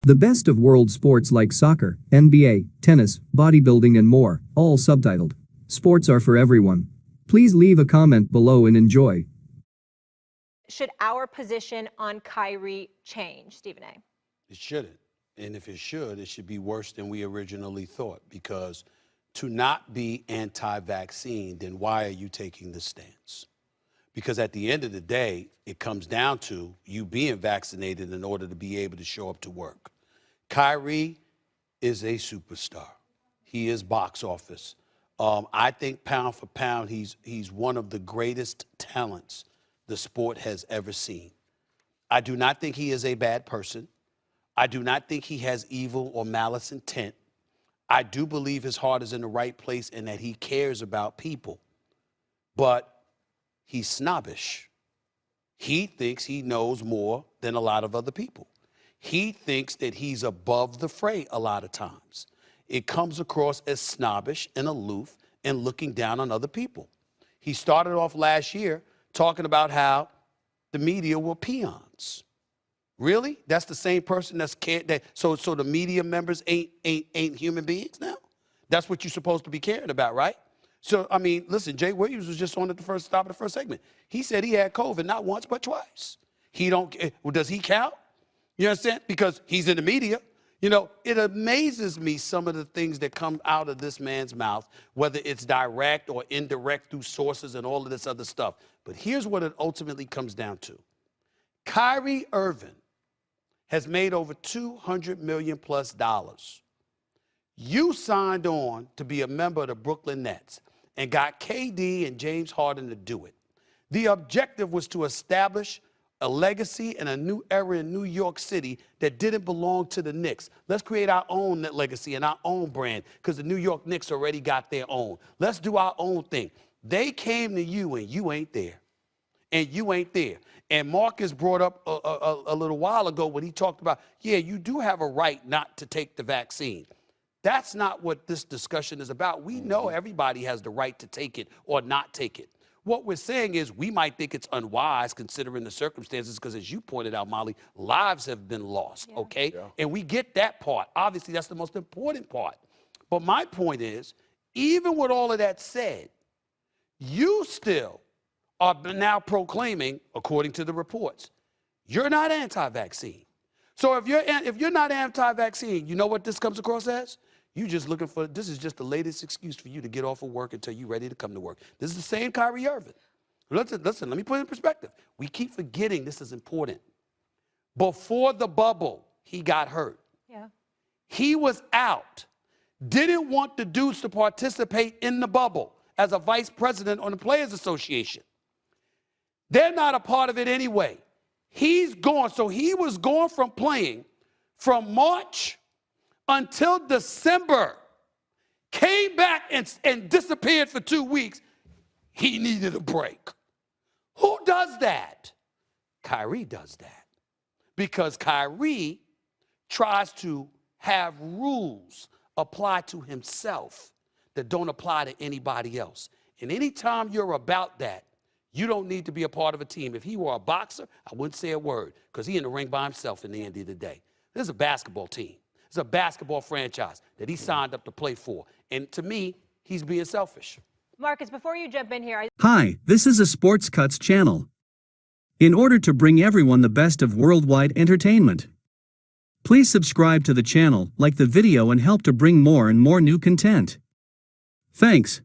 The best of world sports like soccer, NBA, tennis, bodybuilding and more, all subtitled. Sports are for everyone. Please leave a comment below and enjoy. Should our position on Kyrie change, Stephen A? It shouldn't. And if it should be worse than we originally thought. Because to not be anti-vaccine, then why are you taking this stance? Because at the end of the day, it comes down to you being vaccinated in order to be able to show up to work. Kyrie is a superstar. He is box office. I think pound for pound, he's one of the greatest talents the sport has ever seen. I do not think he is a bad person. I do not think he has evil or malice intent. I do believe his heart is in the right place and that he cares about people. But he's snobbish. He thinks he knows more than a lot of other people. He thinks that he's above the fray a lot of times. It comes across as snobbish and aloof and looking down on other people. He started off last year talking about how the media were peons. Really? That's the same person that's so the media members ain't human beings now? That's what you're supposed to be caring about, right? So, I mean, listen, Jay Williams was just on at the first stop of the first segment. He said he had COVID not once but twice. Does he count? You understand? Because he's in the media. You know, it amazes me some of the things that come out of this man's mouth, whether it's direct or indirect through sources and all of this other stuff. But here's what it ultimately comes down to. Kyrie Irving has made over $200 million plus. You signed on to be a member of the Brooklyn Nets and got KD and James Harden to do it. The objective was to establish a legacy and a new era in New York City that didn't belong to the Knicks. Let's create our own legacy and our own brand because the New York Knicks already got their own. Let's do our own thing. They came to you and you ain't there. And you ain't there. And Marcus brought up a little while ago when he talked about, yeah, you do have a right not to take the vaccine. That's not what this discussion is about. We know everybody has the right to take it or not take it. What we're saying is we might think it's unwise considering the circumstances because, as you pointed out, Molly, lives have been lost, okay? Yeah. And we get that part. Obviously, that's the most important part. But my point is, even with all of that said, you still are now proclaiming, according to the reports, you're not anti-vaccine. So if you're not anti-vaccine, you know what this comes across as? You just looking for, this is just the latest excuse for you to get off of work until you're ready to come to work. This is the same Kyrie Irving. Listen, let me put it in perspective. We keep forgetting this is important. Before the bubble, he got hurt. Yeah. He was out. Didn't want the dudes to participate in the bubble as a vice president on the Players Association. They're not a part of it anyway. He's gone. So he was gone from playing from March until December, came back and disappeared for 2 weeks. He needed a break. Who does that? Kyrie does that. Because Kyrie tries to have rules apply to himself that don't apply to anybody else. And anytime you're about that, you don't need to be a part of a team. If he were a boxer, I wouldn't say a word because he's in the ring by himself in the end of the day. This is a basketball team. It's a basketball franchise that he signed up to play for. And to me, he's being selfish. Marcus, before you jump in here. Hi, this is a Sports Cuts channel. In order to bring everyone the best of worldwide entertainment, please subscribe to the channel, like the video and help to bring more and more new content. Thanks.